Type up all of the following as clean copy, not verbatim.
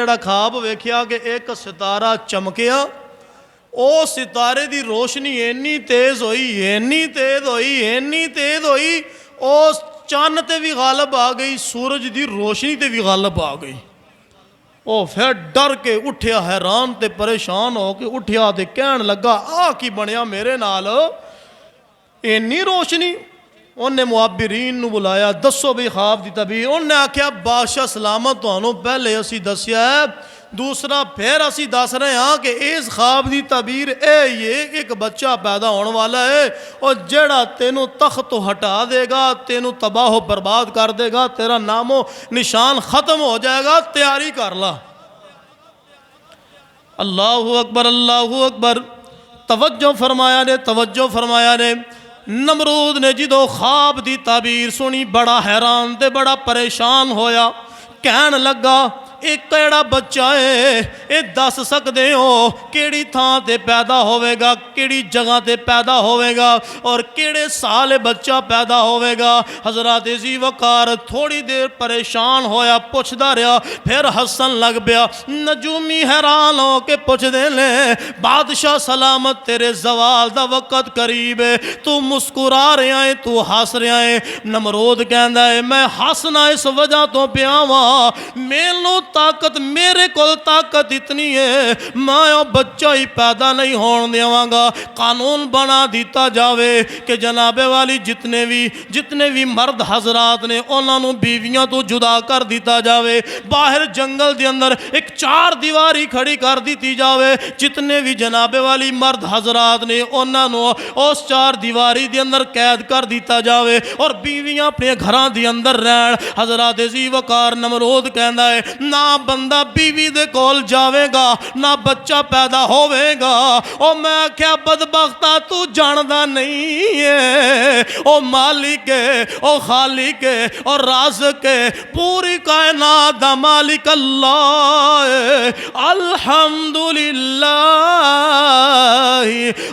ਜਿਹੜਾ ਖਾਬ ਵੇਖਿਆ ਕਿ ਇੱਕ ਸਿਤਾਰਾ ਚਮਕਿਆ, ਉਹ ਸਿਤਾਰੇ ਦੀ ਰੋਸ਼ਨੀ ਇੰਨੀ ਤੇਜ਼ ਹੋਈ, ਇੰਨੀ ਤੇਜ਼ ਹੋਈ, ਇੰਨੀ ਤੇਜ਼ ਹੋਈ, ਉਸ ਚੰਨ ਤੇ ਵੀ ਗਾਲਬ ਆ ਗਈ, ਸੂਰਜ ਦੀ ਰੋਸ਼ਨੀ ਤੇ ਵੀ ਗਾਲਬ ਆ ਗਈ। ਉਹ ਫਿਰ ਡਰ ਕੇ ਉੱਠਿਆ, हैरान ਤੇ ਪਰੇਸ਼ਾਨ ਹੋ ਕੇ ਉੱਠਿਆ ਤੇ ਕਹਿਣ ਲੱਗਾ, ਆਹ ਕੀ ਬਣਿਆ ਮੇਰੇ ਨਾਲ, ਇੰਨੀ रोशनी। उन्हें मुआबिरीन नूं बुलाया, दसो भी ख्वाब की तबीर। उन्हें आख्या, बादशाह सलामत तुहानूं पहले असी दसिया है, दूसरा फिर असी दस रहे हाँ कि इस ख्वाब की तबीर ये एक बच्चा पैदा होने वाला है, और जड़ा तेनों तख्त तो हटा देगा, तेनों तबाह बर्बाद कर देगा, तेरा नामो निशान ख़त्म हो जाएगा, तैयारी कर ला। अल्लाहु अकबर, अल्लाहु अकबर। तवज्जो फरमाया ने, तवज्जो फरमाया ने। नमरूद ने जो ख्वाब की ताबीर सुनी, बड़ा हैरान ते बड़ा परेशान होया। कहन लगा, एक केड़ा बच्चा है, ये दस सकते हो केड़ी थां ते पैदा होवेगा, केड़ी जगह ते पैदा होवेगा, और केड़े साल बच्चा पैदा होवेगा। हजरत जी वकार थोड़ी देर परेशान होया, पुछदा रहा, फिर हसन लग पिया। नजूमी हैरान हो के पुछदे ने, बादशाह सलामत तेरे जवाल दा वक़्त करीब है, तू मुस्कुरा रहा है, तू हस रहा है। नमरूद कहंदा है, मैं हसना इस वजह तो पिया वा, मैनू ताकत, मेरे को ताकत इतनी है, मैं बच्चा ही पैदा नहीं होने देवांगा। कानून बना दिता जावे कि जनाबे वाली जितने भी मर्द हजरात ने उन्होंने बीवियां तो जुदा कर दिता जावे, बाहर जंगल के अंदर एक चार दीवारी खड़ी कर दी जावे, जितने भी जनाबे वाली मर्द हजरात ने उन्होंने उस चार दीवारी के अंदर कैद कर दिता जावे, और बीवियां अपने घरों के अंदर रहन। हजरत जी वकार नमरूद कहता है, ना बंदा बीवी दे कोल जावेगा, ना बच्चा पैदा होवेगा। ओ मैं क्या बदबख्ता, तू जानदा नहीं है, ओ मालिक है, ओ खालिक है, और राज़िक है, पूरी कायनात दा मालिक अल्लाह है। अल्हम्दुलिल्लाह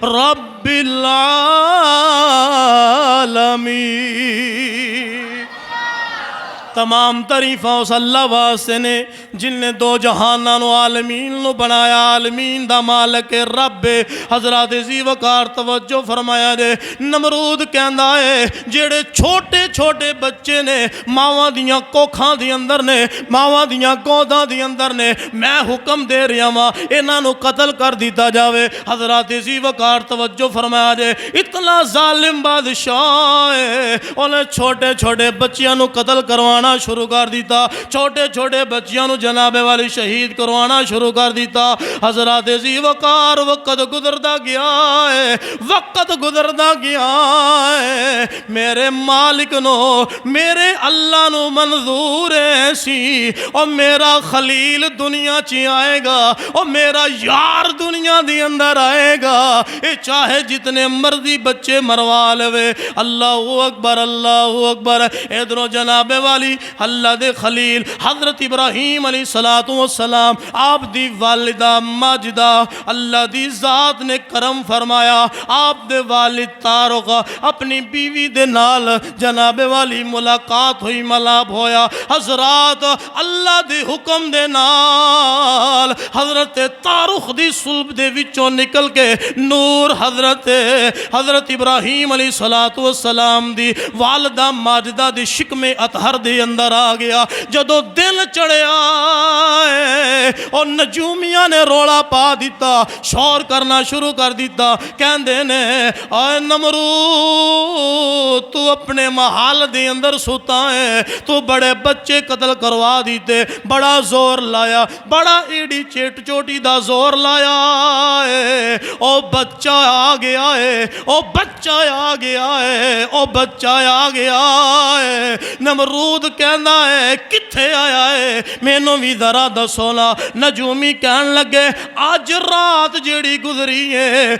रब्बिल आलमीन। तमाम तरीफ़ा उस अल्लाह वास्ते ने जिन्हें दो जहानों आलमीन नु बनाया, आलमीन दा मालिक रब। हजरत जी वकार तवज्जो फरमाया जे। नमरूद कहंदा है, जेड़े छोटे छोटे बच्चे ने मावां दियां कोखां दे अंदर ने, मावां दियां गोदां दे अंदर ने, मैं हुक्म दे रहा वां इन्हां नू कतल कर दिता जावे। हजरत जी वकार तवज्जो फरमाया जे, इतना जालिम बादशाह है, उन्हें छोटे छोटे बच्चियां नू कतल करवाना शुरू कर दिता, छोटे छोटे बच्चियों को जनाबे वाली शहीद करवाना शुरू कर दिता। हजरत जी वकार वक़्त गुजरता गया है, वक़्त गुजरता गया है, मेरे मालिक नो, मेरे अल्लाह नो मंजूर है सी, और मेरा खलील दुनिया च आएगा, और मेरा यार दुनिया के अंदर आएगा, ये चाहे जितने मर्जी बच्चे मरवा लवे। अल्लाहु अकबर, अल्लाहु अकबर। इधरों जनाबे वाली अल्लाह दे खलील हजरत इब्राहीम अलैहिस्सलातु वस्सलाम, आप दी वालिदा माजिदा, अल्लाह दी ज़ात ने करम फरमाया, आप दे वालिद तारुक अपनी बीवी दे नाल जनाबे वाली मुलाकात हुई, मलाप होया। हजरात अल्लाह दे हुक्म दे नाल हजरत तारुक दी सुल्ब दे विचों निकल के नूर हजरत इब्राहीम अलैहिस्सलातु वस्सलाम दी वालिदा माजिदा दी शिकमे अतहर दे अंदर आ गया। जदों दिन चढ़िया और नजूमिया ने रोला पा दिता, शोर करना शुरू कर दिता, कहंदे ने, आए नमरूद तू अपने महल दे अंदर सुता है, तू बड़े बच्चे कतल करवा दीते, बड़ा जोर लाया, बड़ा ईड़ी चेट चोटी दा जोर लाया है, ओ बच्चा आ गया है, ओ बच्चा आ गया है, ओ बच्चा आ गया है। नमरूद कहना है, किथे आया है, मैनू भी जरा दसो ना। नजूमी कहन लगे, अज रात जेड़ी गुजरी है,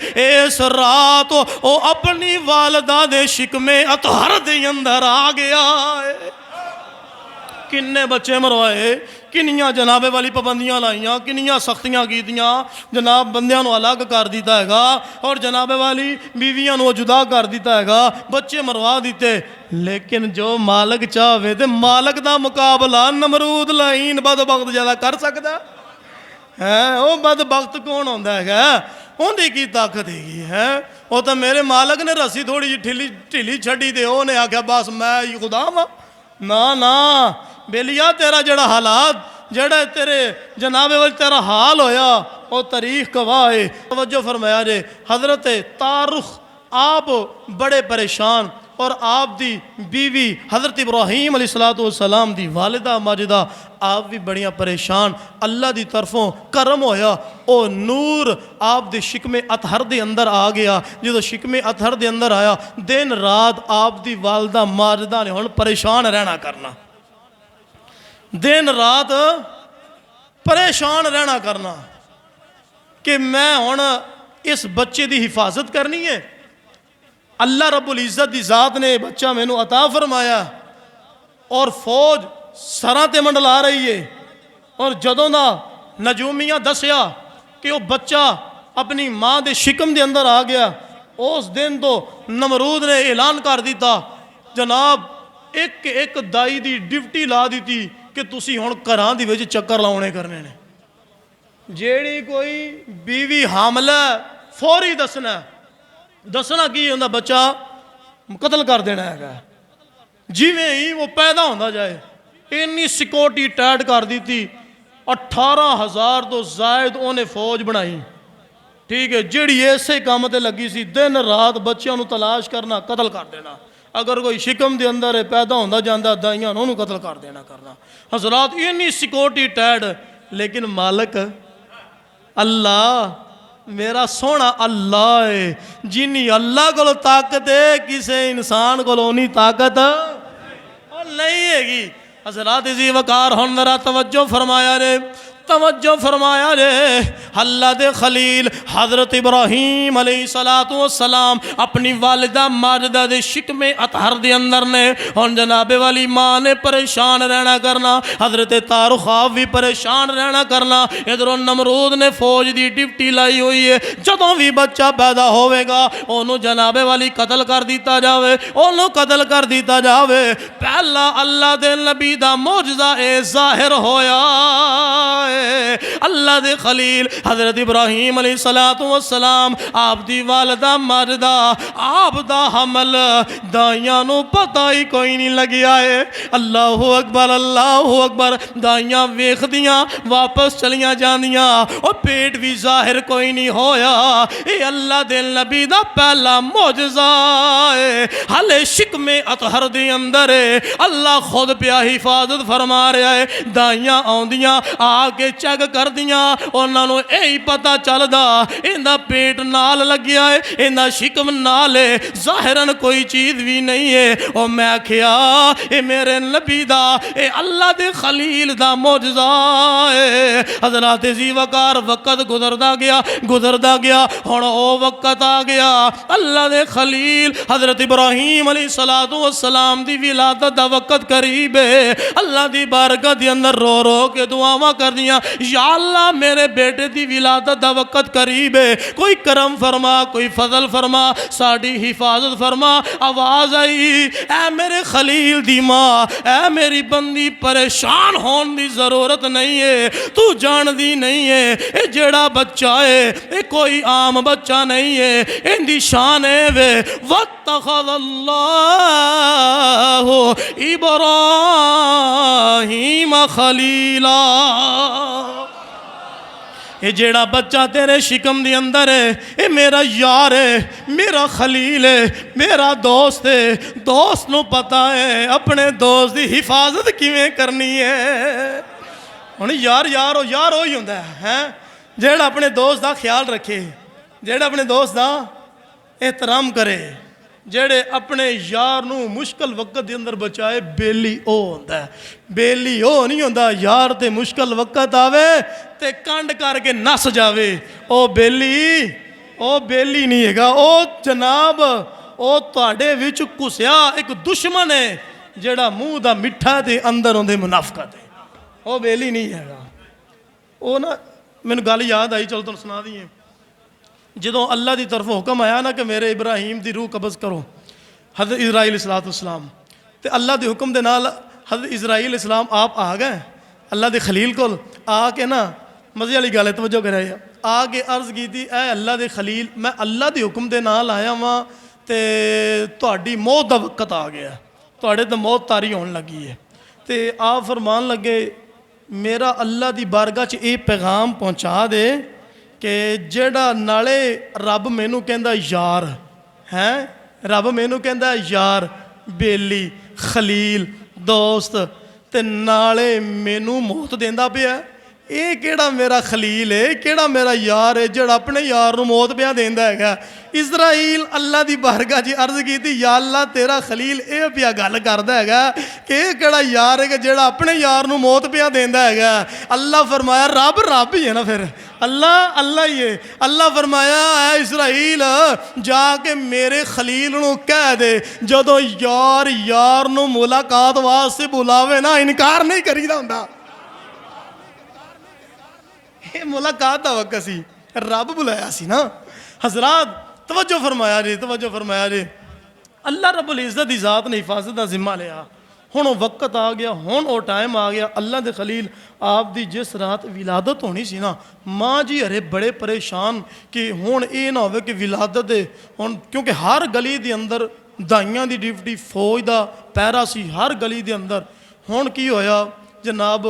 इस रात वो अपनी वालदा दे शिकमे अतहर दे अंदर आ गया है। किन्ने बच्चे मरवाए, किनिया जनाबे वाली पाबंदियां लाइया, किनिया सख्तियां कीतियां, जनाब बंदियां नूं अलग कर दिता हैगा, और जनाबे वाली बीवियां नूं जुदा कर दिता हैगा, बच्चे मरवा दिते। लेकिन जो मालक चाहे तो मालक दा मुकाबला नमरूद लाइन बदबख्त ज्यादा कर सकदा। ਹੈ ਉਹ ਬਦਬਖਤ ਕੌਣ ਆਉਂਦਾ ਹੈਗਾ, ਉਹਦੀ ਕੀ ਤਾਕਤ ਹੈਗੀ ਹੈ। ਉਹ ਤਾਂ ਮੇਰੇ ਮਾਲਕ ਨੇ ਰੱਸੀ ਥੋੜੀ ਜਿਹੀ ਢਿੱਲੀ ਛੱਡੀ ਤੇ ਉਹਨੇ ਆਖਿਆ ਬਸ ਮੈਂ ਹੀ ਖੁਦਾ ਵਾਂ। ਨਾ ਨਾ ਬੇਲੀਆ, ਤੇਰਾ ਜਿਹੜਾ ਹਾਲਾਤ ਜਿਹੜਾ ਤੇਰੇ ਜਨਾਬੇ ਵਿੱਚ ਤੇਰਾ ਹਾਲ ਹੋਇਆ ਉਹ ਤਾਰੀਖ ਗਵਾਹ ਹੈ। तवज्जो फरमाया जे हज़रत तारुख आप बड़े परेशान और आप दी बीवी हज़रत इब्राहीम अलैहिस्सलाम दी वालिदा माजिदा आप भी बड़ियां परेशान। अल्लाह दी तरफों करम होया, ओ नूर आप दे शिकमे अतहर दे अंदर आ गया। जो शिकमे अतहर दे अंदर आया, दिन रात आप दी वालिदा माजिदा ने हुण परेशान रहना करना, दिन रात परेशान रहना करना कि मैं हुण इस बच्चे की हिफाजत करनी है। अल्लाह रब्बुल इज़्ज़त दी ज़ात ने बच्चा मैनू अता फरमाया और फौज सरां ते मंडला रही है। और जदों दा नजूमियां दसिया कि वह बच्चा अपनी माँ के शिकम के अंदर आ गया, उस दिन तो नमरूद ने ऐलान कर दिता, जनाब एक एक दाई की ड्यूटी ला दी कि तुसी हुण घरां दे विच चक्कर लाउणे करने ने। जेड़ी कोई बीवी हामला फौरी दसना, दसना की उनका बच्चा कतल कर देना है। जिवें ही वो पैदा होता जाए इन्नी सिक्योरिटी टाइट कर दी थी। 18,000 तो जायद उन्हें फौज बनाई, ठीक है, जिहड़ी इसे काम ते लगी सी, दिन रात बच्चों को तलाश करना, कतल कर देना। अगर कोई शिकम के अंदर है पैदा होता जाता दाइयां उन्होंने कतल कर देना करना। हजरात इन्नी सिक्योरिटी टाइट, लेकिन मालक अल्लाह मेरा सोना अल्लाह है। जिन्नी अल्लाह को ताकत है किसी इंसान को उन्नी ताकत नहीं हैगी। हजरात इसी वकार हुण जरा तवज्जो फरमाया रे, तवज्जो फरमाया रे। अल्लाह दे खलील हज़रत इब्राहीम अलैहिस्सलाम अपनी वालिदा माजिदा दे शिकमे अतहर दे अंदर ने हुण जनाबे वाली माँ ने परेशान रहना करना, हज़रत तारुख आप भी परेशान रहना करना। इधरों नमरूद ने फौज की ड्यूटी लाई हुई है, जदों भी बच्चा पैदा होवेगा उन्होंने जनाबे वाली कतल कर दिता जावे, उन्होंने कतल कर दिता जावे। पहला अल्लाह दे नबी दा मौजज़ा ए ज़ाहिर होया, अल्लाह दे खलील हज़रत इब्राहीम अलैहिस्सलाम आप दी वालिदा माजिदा आप दा हमल दाइयां नू पता ही कोई नहीं लगिया है। अल्लाहु अकबर अल्लाहु अकबर। दाइयां वेखदियां वापस चलियां जांदियां, और पेट भी जाहिर कोई नहीं होया। ये अल्लाह दे नबी दा पहला मौजज़ा है। हले शिकमे अतहर दे अंदर है, अल्लाह खुद पिया हिफाजत फरमा रहा है। दाइयां आउंदियां आके चेक कर दियां, उन्होंने यही पता चलदा इनका पेट नाल लग्या है, इनका शिकम नाल है, जाहिरन कोई चीज़ भी नहीं है। और मैं आखिया ये मेरे नबी दा ये अल्लाह दे खलील दा मौजज़ा है। हज़रात जी वकार वक़्त गुजरदा गया हुण ओ वक़्त आ गया अल्लाह दे खलील हज़रत इब्राहीम अलैहिस्सलाम दी विलादत दा वक़्त करीब है। अल्लाह दी बारगाह दे अंदर रो रो के दुआवां कर दियां, या अल्लाह मेरे बेटे दी विलादत दा वक़्त करीब है, कोई करम फरमा, कोई फजल फरमा, साड़ी हिफाजत फरमा। आवाज़ आई, ऐ मेरे खलील दी माँ, ऐ मेरी बंदी, परेशान होने की ज़रूरत नहीं है, तू जानदी नहीं है ये जेड़ा बच्चा है ये कोई आम बच्चा नहीं है, इनकी शान है वे वत्तख़ज़ल्लाहु इब्राहीम खलीला। ये जेड़ा बच्चा तेरे शिकम के अंदर है ये मेरा यार है, मेरा खलील है, मेरा दोस्त है। दोस्त नू पता है अपने दोस्त की हिफाजत किवें करनी है। हुण यार यार हो ही होंदा है जेड़ा अपने दोस्त का ख्याल रखे, जेड़ा अपने दोस्त का एहतराम करे, जेड़े अपने यार नू मुश्किल वक्त के अंदर बचाए, बेली ओ होंदा है। बेली ओ नहीं होंदा यार ते मुश्किल वक्त आवे ते कंड करके नस जावे, ओ बेली नहीं हैगा। ओ जनाब ओ तुहाडे विच घुसिया एक दुश्मन है जेड़ा मूँह दा मिठा ते अंदर होंदे मुनाफकत है, ओ बेली नहीं हैगा। ओ ना मैनूं गल याद आई, चलो तुहानूं सुना दईए। जदों अल्लाह की तरफों हुक्म आया ना कि मेरे इब्राहीम की रूह कब्ज़ करो, हज़रत इज़राइल अलैहिस्सलाम तो अल्लाह के हुक्म के नाल हज़रत इज़राइल अलैहिस्सलाम आप आ गए अल्लाह के खलील को आके ना मज़े वाली गल है, तवज्जो करा आके अर्ज़ की थी, ऐ अल्लाह दे खलील, मैं अल्लाह के हुक्म के नाल आया वां ते तुहाडी मौत का वक्त आ गया, तुहाडे ते मौत तारी होने लगी है। तो आप फरमान लगे, मेरा अल्लाह की बारगाह च ये पैगाम पहुँचा दे कि जेड़ा नाले रब मैनू कहंदा यार है, रब मैनू कहंदा यार, बेली, खलील, दोस्त, ते नाले मैनू मौत देंदा पिया, ये केड़ा मेरा खलील है, केड़ा मेरा यार है जेड़ा अपने यार नू मौत पिया देंदा हैगा। इजराइल अल्लाह की बारगाह च अर्ज की थी, या अल्लाह तेरा खलील ये पिया गल करदा हैगा कि ये केड़ा यार है कि जेड़ा अपने यार नू मौत पिया देंदा हैगा। अल्लाह फरमाया रब रब ही है ना, फिर अल्लाह अल्लाह ही है। अल्लाह फरमाया ऐ इजराइल जाके मेरे खलील नू कह दे, जदों यार यार नू मुलाकात वास्ते बुलावे ना, इनकार नहीं करीदा हुंदा। ये मुलाकात का वक्त सी, रब बुलाया सी ना। हजरात तवज्जो फरमाया जी, तवज्जो फरमाया जी। अल्लाह रब्बुल इज़्ज़त की ज़ात ने हिफाजत का जिम्मा लिया। हुण वो वक्त आ गया, हुण वो टाइम आ गया। अल्लाह के खलील आप दी जिस रात विलादत होनी सी ना, माँ जी हरे बड़े परेशान कि हुण ये ना होवे कि विलादत दे हुण, क्योंकि हर गली के अंदर दाइयां दी ड्यूटी, फौज का पैरा सी हर गली के अंदर। हुण की होया जनाब,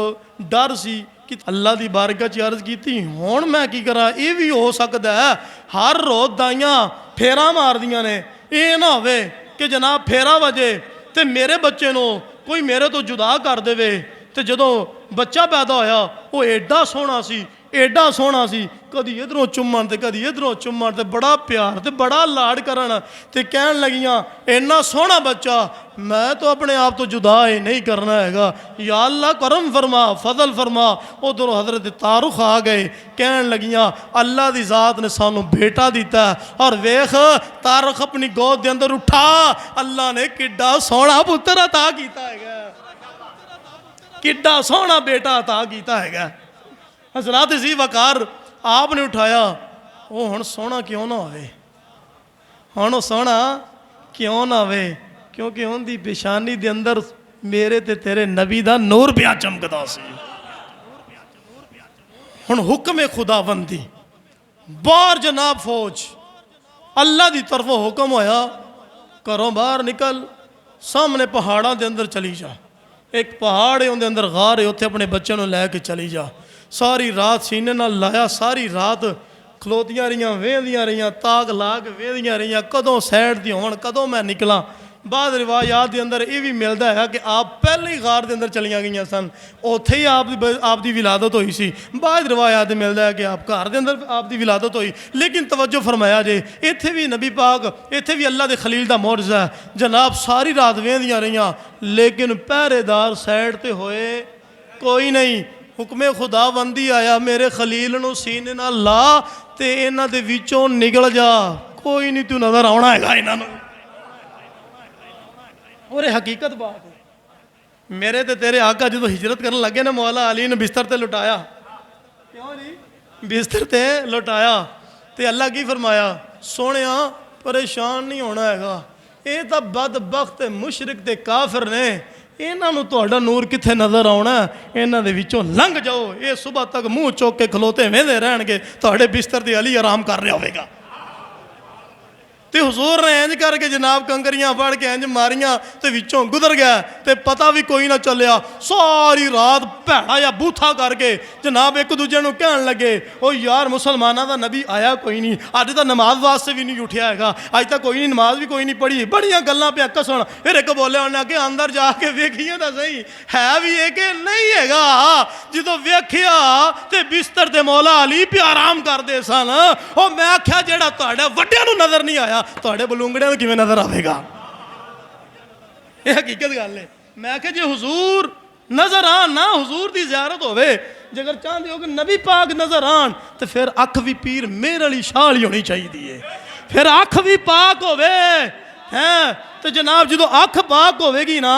डर सी कि अल्लाह की बारगाह च अर्ज की, हुण मैं की करा, ये भी हो सकता है हर रोज़ दाइयां फेरा मारदियां ने, ये ना होवे कि जनाब फेरा वजे तो मेरे बच्चे नू कोई मेरे तो जुदा कर देवे। तो जदों बच्चा पैदा होया वो एडा सोहना सी, एडा सोहना सी, कदी इधरों चुम्मन तो कदी इधरों चुम्मन, तो बड़ा प्यार तो बड़ा लाड करन, तो कहन लगियां इन्ना सोहना बच्चा मैं तो अपने आप तो जुदा ही नहीं करना हैगा, या अल्लाह करम फरमा, फजल फरमा। उधरों हजरत तारुख आ गए, कहन लगियां अल्लाह की ज़ात ने सानू बेटा दिता और वेख तारुख अपनी गोद के अंदर उठा, अल्लाह ने किड्डा सोहना पुत्र अता कीता हैगा, किड्डा सोहना बेटा अता कीता हैगा। हजरात जी वकार आपने उठाया, वो हुण सोहना क्यों ना होवे, हुण वो सोहना क्यों ना होवे, क्योंकि उनकी पेशानी दे अंदर मेरे ते तेरे नबी दा नूर पिया चमकदा सी। हुण हुक्म खुदाबंदी बाहर जनाब फौज, अल्लाह की तरफों हुक्म होया घरों बाहर निकल, सामने पहाड़ों के अंदर चली जा, एक पहाड़ है उनके अंदर गार है, उत्थे अपने बच्चों को लैके चली जा। सारी रात सीने नाल लाया, सारी रात खलोतियां रहियां, वेंदियां रहियां, ताक ला के वेंदियां रहियां, कदों सैड दी होण, कदों मैं निकला। बाद रिवायात के अंदर ये भी मिलता है कि आप पहले ही गार के अंदर चलिया गई सन, उत्थे ही आप दी विलादत हुई सी। बाद रिवायात मिलता है कि आप घर के अंदर आप दी विलादत हुई। लेकिन तवज्जो फरमाया जे, इत्थे भी नबी पाक, इत्थे भी अल्लाह के खलील का मोरजा है। जनाब सारी रात वेंदियां रहियां, लेकिन पहरेदार सैड ते होए कोई नहीं। हुक्मे खुदाबंदी आया, मेरे खलील नू सीने नाल ला ते इन्हां दे विचों निकल जा, कोई नहीं तू नज़र आना हैगा इन्हां नूं। और हकीकत बात है, मेरे ते तेरे आका जो हिजरत करने लगे ना, मौला अली ने बिस्तर ते लुटाया, क्यों जी बिस्तर ते लुटाया, तो अल्लाह की फरमाया सोहणिया परेशान नहीं होना हैगा, ये तो बदबख्त मुशरिक ते काफिर ने, इन्हां नूं तुहाडा नूर कित्थे नज़र आउणा, इन्हां दे विचों लंघ जाओ, ये सुबह तक मूँह चुक के खलोते वेंदे रहणगे, तुहाडे बिस्तर ते अली आराम कर रहा होवेगा। तो हुजूर ने इंज करके जनाब कंकरियां फड़ के इंज मारियां, तो विचों गुजर गया, तो पता भी कोई ना चलिया। सारी रात भैड़ा या बूथा करके जनाब एक दूजे नूं कहन लगे, ओ यार मुसलमाना दा नबी आया कोई नहीं, अज तो नमाज वास्ते भी नहीं उठिया हैगा, अज तक कोई नहीं, नमाज भी कोई नहीं पढ़ी, बड़ियां गल्लां पे कसण। फिर एक बोलिया उन्हें कि अंदर जाके वेखिए तो सही है भी है कि नहीं हैगा। जो वेखिया तो बिस्तर ते मौला अली पे आराम करते सन। ओ मैं आख्या जेड़ा तुहाडे वड्डियां नूं नज़र नहीं आया, तुहाडे बलूंगड़ियां नूं किवें नज़र आवेगा। ये हकीकत गल है। मैं आख्या जे हुजूर नज़र आन ना, हुजूर की ज़ियारत होवे, जे अगर चाहते हो कि नबी पाक नज़र आन, तो फिर अख भी पीर मेरे वाली शाल ही होनी चाहिए, फिर अख भी पाक होवे हैं। तो जनाब जो अख पाक होवेगी ना,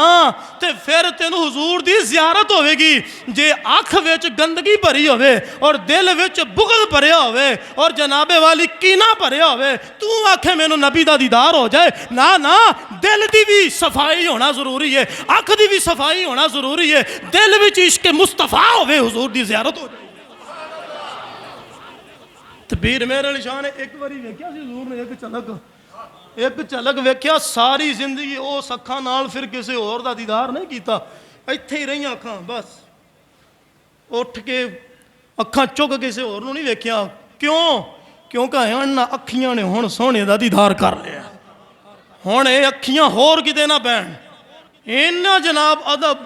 तो फिर तेन हुजूर की ज़ियारत होवेगी। जे अख विच गंदगी भरी होवे और दिल विच बुगल भरिया होवे और जनाबे वाली कीना भरिया होवे, तू आखे मैनू नबी दा दीदार हो जाए, ना ना, दिल की भी सफाई होना जरूरी है, अख की भी सफाई होना जरूरी है, दिल विच इश्क मुस्तफा होवे, हुजूर की ज़ियारत हो जाए। ਤੇ ਪੀਰ ਮੇਹਰ ਅਲੀ ਸ਼ਾਹ ਨੇ ਇੱਕ ਵਾਰੀ ਵੇਖਿਆ ਸੀ ਹਜ਼ੂਰ ਨੇ ਇੱਕ ਝਲਕ ਵੇਖਿਆ, ਸਾਰੀ ਜ਼ਿੰਦਗੀ ਉਸ ਅੱਖਾਂ ਨਾਲ ਫਿਰ ਕਿਸੇ ਹੋਰ ਦਾ ਦੀਦਾਰ ਨਹੀਂ ਕੀਤਾ, ਇੱਥੇ ਹੀ ਰਹੀਆਂ ਅੱਖਾਂ ਬਸ। ਉੱਠ ਕੇ ਅੱਖਾਂ ਚੁੱਕ ਕਿਸੇ ਹੋਰ ਨੂੰ ਨਹੀਂ ਵੇਖਿਆ। ਕਿਉਂ? ਕਿਉਂਕਿ ਇਹਨਾਂ ਅੱਖੀਆਂ ਨੇ ਹੁਣ ਸੋਹਣੇ ਦਾ ਦੀਦਾਰ ਕਰ ਲਿਆ। ਹੁਣ ਇਹ ਅੱਖੀਆਂ ਹੋਰ ਕਿਤੇ ਨਾ ਪੈਣ। ਇੰਨਾ ਜਨਾਬ ਅਦਬ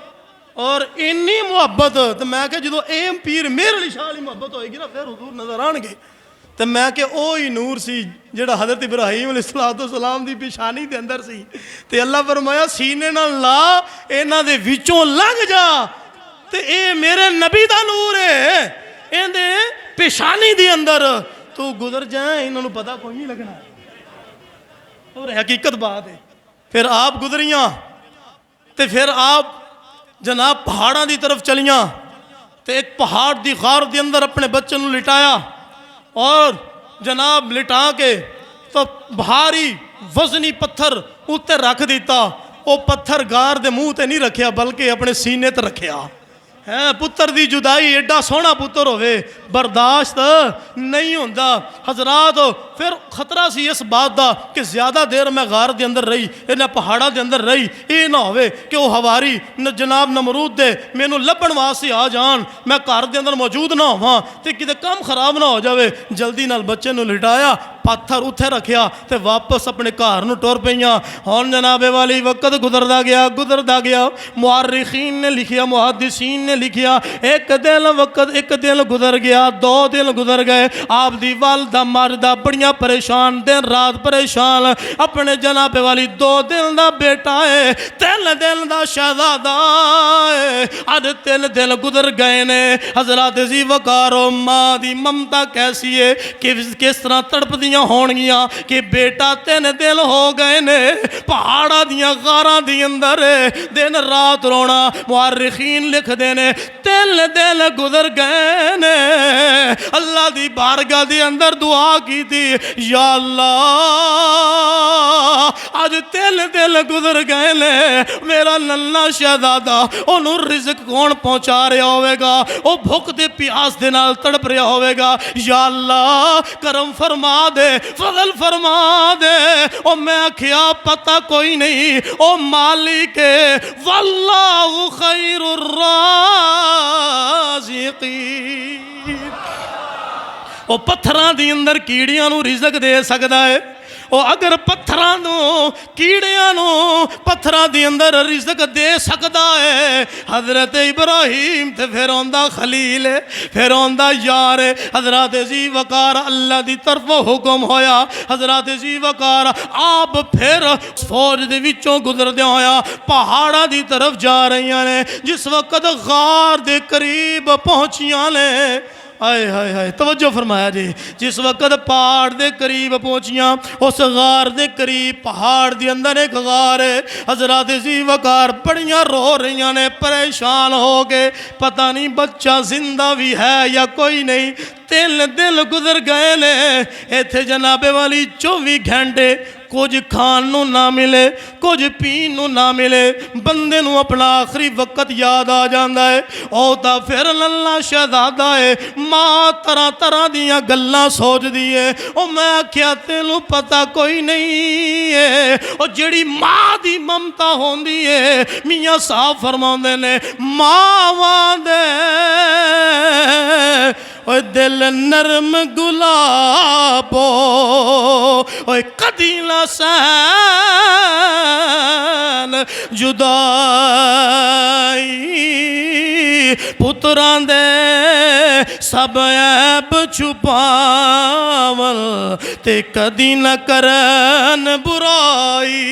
ਔਰ ਇੰਨੀ ਮੁਹੱਬਤ। ਤੇ ਮੈਂ ਕਿਹਾ ਜਦੋਂ ਇਹ ਪੀਰ ਮੇਹਰ ਅਲੀ ਸ਼ਾਹ ਵਾਲੀ ਮੁਹੱਬਤ ਹੋਏਗੀ ਨਾ ਫਿਰ ਹਜ਼ੂਰ ਨਜ਼ਰ ਆਉਣਗੇ। ਤੇ ਮੈਂ ਕਿ ਉਹ ਹੀ ਨੂਰ ਸੀ ਜਿਹੜਾ ਹਜ਼ਰਤ ਇਬਰਾਹੀਮ अलैहिस्सलाम ਦੀ पेशानी ਦੇ ਅੰਦਰ ਸੀ। ਤੇ ਅੱਲਾ ਫਰਮਾਇਆ ਸੀਨੇ ਨਾਲ ਲਾ, ਇਹਨਾਂ ਦੇ ਵਿੱਚੋਂ ਲੰਘ ਜਾ। ਤੇ ਇਹ ਮੇਰੇ ਨਬੀ ਦਾ ਨੂਰ ਹੈ, ਇਹਦੇ पेशानी ਦੇ ਅੰਦਰ ਤੂੰ ਗੁਜ਼ਰ ਜਾਏ, ਇਹਨਾਂ ਨੂੰ ਪਤਾ ਕੋਈ ਨਹੀਂ ਲੱਗਣਾ। और हकीकत बात है। फिर आप गुजरियाँ तो फिर आप जनाब पहाड़ों की तरफ चलियाँ तो एक पहाड़ की गार के अंदर अपने बच्चे को लिटाया और जनाब लिटा के तो भारी वजनी पत्थर उत्ते रख दिता। वो पत्थर गार के मूँह ते नहीं रखा बल्कि अपने सीने ते रखा है। पुत्र की जुदाई एडा सोहना पुत्र होवे बर्दाश्त नहीं होता हजरात। फिर खतरा सी इस बात का कि ज़्यादा देर मैं गार के अंदर रही, इन्हें पहाड़ों के अंदर रही, ये ना होवे कि वह हवारी जनाब नमरूद दे मैनू लभण वास्ते आ जान, मैं घर के अंदर मौजूद ना होवां ते किते काम खराब ना हो जाए। जल्दी नाल बच्चे नू लिटाया, पत्थर उत्थे रखिया ते वापस अपने घर नू टुर पईयां। हुण जनाबे वाली वक्त गुजरदा गया। मुअर्रिखीन ने लिखिया, मुहद्दिसीन ने लिखिया, एक दिन गुजर गया, 2 दिन गुजर गए। आप दी वालदा मरदा बड़ियां परेशान, दिन रात परेशान। अपने जनाबे वाली 2 दिन दा बेटा है, 3 दिन दा शहजादा है। अज 3 दिन गुजर गए ने। हजरत जी वकारो माँ दी ममता कैसी है कि किस तरह तड़पदियां होणगियां कि बेटा 3 दिन हो गए ने पहाड़ा दियां गारां दी अंदर दिन रात रोना। मुअर्रिखीन लिखदे ने 3 दिन गुजर गए ने। अल्लाह दी बारगाह दे अंदर दुआ की थी, या अल्लाह अज 3 दिन गुजर गए ने, मेरा नन्ना शहजादा ओनू रिज़्क कौन पहुंचा रहा होवेगा, वो भुख ते प्यास दे नाल तड़प रहा होवेगा। या अल्लाह करम फरमा दे, फजल फरमा दे। ओ मैं आखिया पता कोई नहीं, ओ मालिक वल्लाहु खैरुर राज़िकीन। वो पत्थरां दी अंदर कीड़ियां नू रिज़्क दे सकदा है। वो अगर पत्थरां नू कीड़ियां नू पत्थरां दी अंदर रिज़्क दे सकदा है हज़रत इब्राहीम ते फिर आंदा खलील है, फिर आंदा यार है। हज़रत जी वकार अल्लाह दी तरफ हुक्म होया। हज़रत जी वकार आप फिर फौज दे विचों गुजरदे होया पहाड़ा दी तरफ जा रही ने। जिस वक्त गार दे करीब पहुँचियां ने, आए हाय हाय तवज्जो फरमाया जी। जिस वक्त पहाड़ दे करीब पहुँचियाँ, उस गार दे करीब पहाड़ दे अंदर एक गार है। हजरत जी वकार बड़ियाँ रो रही ने परेशान हो के, पता नहीं बच्चा जिंदा भी है या कोई नहीं। 3 दिन गुजर गए ने। इत्थे जनाबे वाली 24 घंटे कुछ खान नू ना मिले, कुछ पीन नू ना मिले। बंदे नू अपना आखिरी वक्त याद आ जाता है। ओ ता फिर लल्ला शहजादा है, माँ तरह तरह दियाँ गल्लां सोचदी है। ओ मैं आख्या तेनू पता कोई नहीं है, ओ जिहड़ी माँ दी ममता होंदी है मियाँ साहब फरमाउंदे ने मावां दे ओए दिल नरम गुलाबो ओए कदी ना सहन जुदाई। पुत्रां दे सब ऐब छुपावन ते कदी न करन बुराई।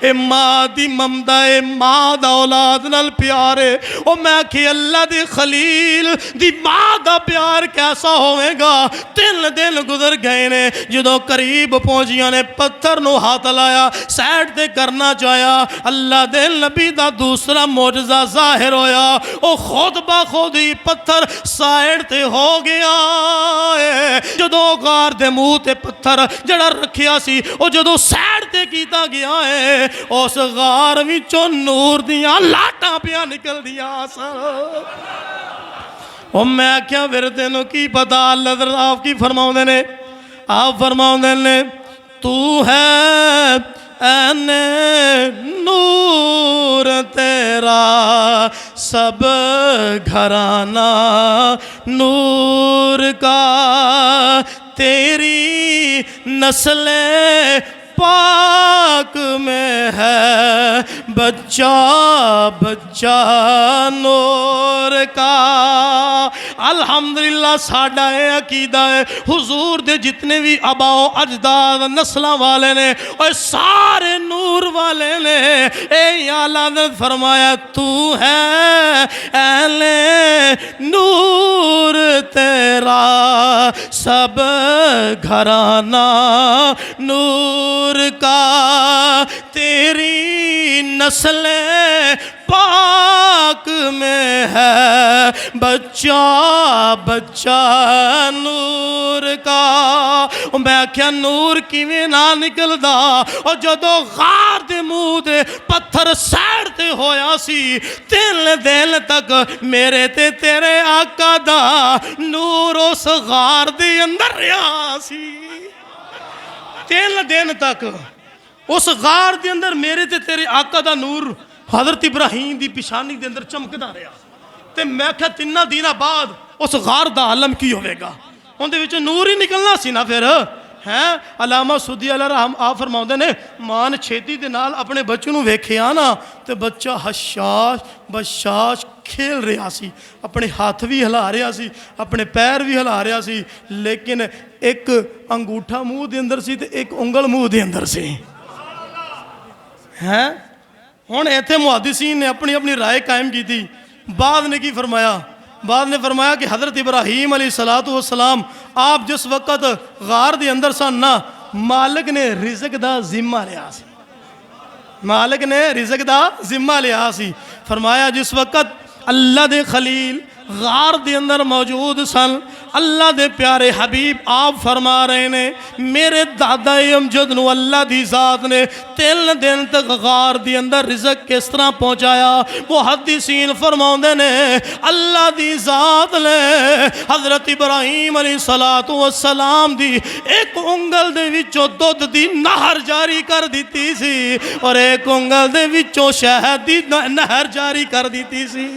ए माँ दी ममता ए माँ दा औलाद नाल प्यार है। ओ मैं कि अल्लाह दे खलील दी माँ दा प्यार कैसा होवेगा। 3 दिन गुजर गए ने। जदों करीब पहुंचिया ने पत्थर नू हाथ लाया, साइड ते करना चाहया। अल्लाह दे नबी दा दूसरा मौजज़ा जाहिर होया। ओ खुद ब खुद ही पत्थर साइड ते हो गया है। जदों गार दे मुंह ते पत्थर जड़ा रखिया सी ओ जदों साइड ते कीता गया है, उस गार विचों नूर दियां लाटां पिया निकल दियां सन। ਉਹ मैं आख्या फिर तेनों की पता। अल्लाह आप की फरमाउंदे ने, आप फरमाउंदे ने तू है ऐने नूर तेरा सब घराना नूर का, तेरी नस्लें पाक में है बच्चा बच्चा नूर का। अल्हम्दुलिल्लाह साडा ये अकीदा है, हुजूर दे जितने भी आबाओ अजदाद नस्लों वाले ने और सारे नूर वाले ने ए आला ने फरमाया तू है ऐले नूर तेरा सब घराना नूर का, तेरी नस्लें पाक में है बच्चा बच्चा नूर का। मैं आख्या नूर किवें ना निकलदा, और जदों गार दे मुंह दे पत्थर सैड़ते होया सी 3 दिन तक मेरे ते तेरे आका दा नूर उस गार दे अंदर रहा सी। 3 दिन तक उस गार दे अंदर मेरे ते तेरे आका दा नूर हज़रत इब्राहीम की पिछानी के अंदर चमकदा रहा। तो मैं क्या 3 दिन बाद उस गार का आलम की होगा, उनके नूर ही निकलना सी ना फिर है। अलामा सुदी अला रहम आप फरमाते ने मां ने छेती के नाल अपने बच्चे को वेख्या ना तो बच्चा हशाश बशाश खेल रहा सी, अपने हाथ भी हिला रहा सी, अपने पैर भी हिला रहा सी, लेकिन एक अंगूठा मूँह के अंदर सी ते एक उंगल मूँह के अंदर सी है। हुण इत्थे मुहद्दिसीन ने अपनी अपनी राय कायम की थी। बाद ने की फरमाया, बाद ने फरमाया कि हज़रत इब्राहीम अलैहिस्सलातु वस्सलाम आप जिस वक़्त गार दे अंदर सन ना, मालिक ने रिज़्क दा जिम्मा लिया सी, मालिक ने रिज़्क दा जिम्मा लिया सी। फरमाया जिस वक़्त अल्लाह दे खलील गार दे अंदर मौजूद सन, अल्लाह दे प्यारे हबीब आप फरमा रहे ने मेरे दादा अमजद नूं अल्लाह दी ज़ात ने 3 दिन तक गार दे अंदर रिज़्क किस तरह पहुँचाया। मुहद्दिसीन फरमाउंदे ने अल्लाह दी ज़ात ने हज़रत इब्राहीम अलैहिस्सलातु वस्सलाम दी एक उंगल दे विचों दुध दी नहर जारी कर दी सी और एक उंगल दे विचों शहद दी नहर जारी कर दी सी।